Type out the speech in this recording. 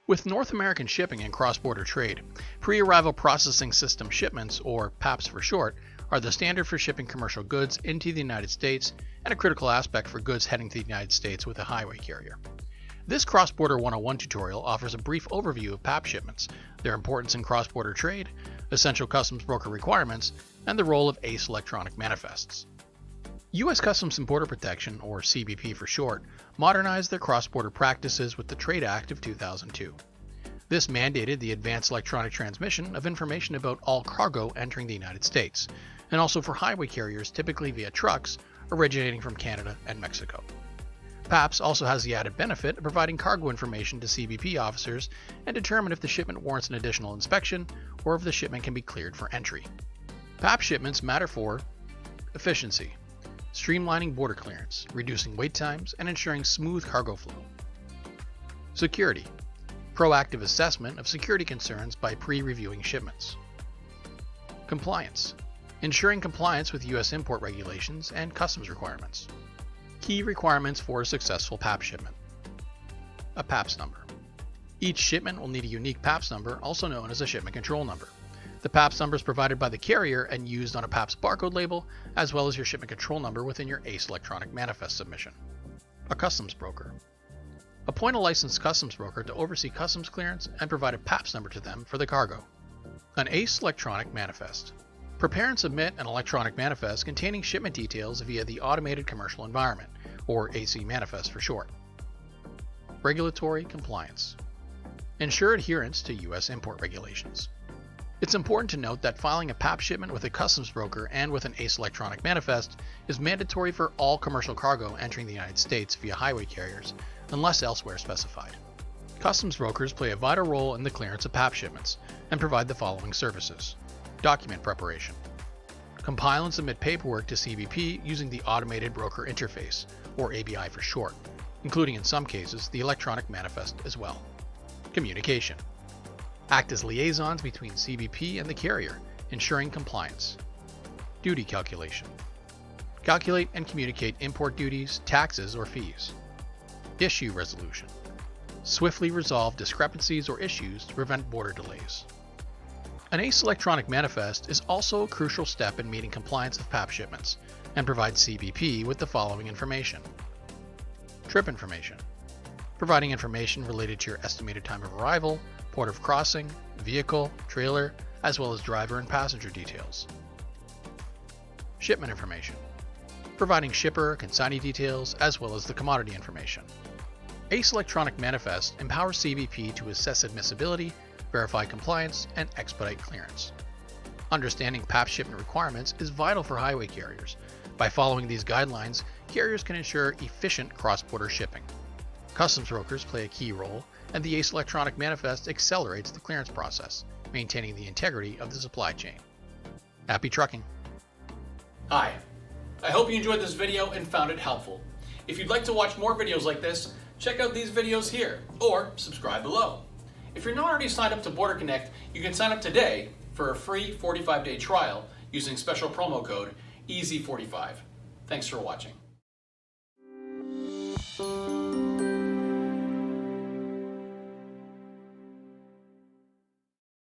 With North American shipping and cross-border trade, pre-arrival processing system shipments, or PAPS for short, are the standard for shipping commercial goods into the United States and a critical aspect for goods heading to the United States with a highway carrier. This Cross-Border 101 tutorial offers a brief overview of PAPS shipments, their importance in cross-border trade, essential customs broker requirements, and the role of ACE electronic manifests. U.S. Customs and Border Protection, or CBP for short, modernized their cross-border practices with the Trade Act of 2002. This mandated the advanced electronic transmission of information about all cargo entering the United States, and also for highway carriers typically via trucks originating from Canada and Mexico. PAPS also has the added benefit of providing cargo information to CBP officers and determine if the shipment warrants an additional inspection or if the shipment can be cleared for entry. PAPS shipments matter for efficiency, streamlining border clearance, reducing wait times, and ensuring smooth cargo flow. Security, proactive assessment of security concerns by pre-reviewing shipments. Compliance, ensuring compliance with U.S. import regulations and customs requirements. Key requirements for a successful PAPS shipment. A PAPS number. Each shipment will need a unique PAPS number, also known as a shipment control number. The PAPS number is provided by the carrier and used on a PAPS barcode label, as well as your shipment control number within your ACE electronic manifest submission. A customs broker. Appoint a licensed customs broker to oversee customs clearance and provide a PAPS number to them for the cargo. An ACE electronic manifest. Prepare and submit an electronic manifest containing shipment details via the Automated Commercial Environment, or eManifest for short. Regulatory compliance. Ensure adherence to U.S. import regulations. It's important to note that filing a PAPS shipment with a customs broker and with an ACE electronic manifest is mandatory for all commercial cargo entering the United States via highway carriers, unless elsewhere specified. Customs brokers play a vital role in the clearance of PAPS shipments and provide the following services. Document preparation. Compile and submit paperwork to CBP using the Automated Broker Interface, or ABI for short, including in some cases the electronic manifest as well. Communication. Act as liaisons between CBP and the carrier, ensuring compliance. Duty calculation. Calculate and communicate import duties, taxes, or fees. Issue resolution. Swiftly resolve discrepancies or issues to prevent border delays. An ACE electronic manifest is also a crucial step in meeting compliance of PAPS shipments and provides CBP with the following information. Trip information, providing information related to your estimated time of arrival, port of crossing, vehicle, trailer, as well as driver and passenger details. Shipment information, providing shipper, consignee details, as well as the commodity information. ACE electronic manifest empowers CBP to assess admissibility, verify compliance, and expedite clearance. Understanding PAPS shipment requirements is vital for highway carriers. By following these guidelines, carriers can ensure efficient cross-border shipping. Customs brokers play a key role, and the ACE electronic manifest accelerates the clearance process, maintaining the integrity of the supply chain. Happy trucking! Hi, I hope you enjoyed this video and found it helpful. If you'd like to watch more videos like this, check out these videos here, or subscribe below. If you're not already signed up to Border Connect, you can sign up today for a free 45-day trial using special promo code EASY45. Thanks for watching.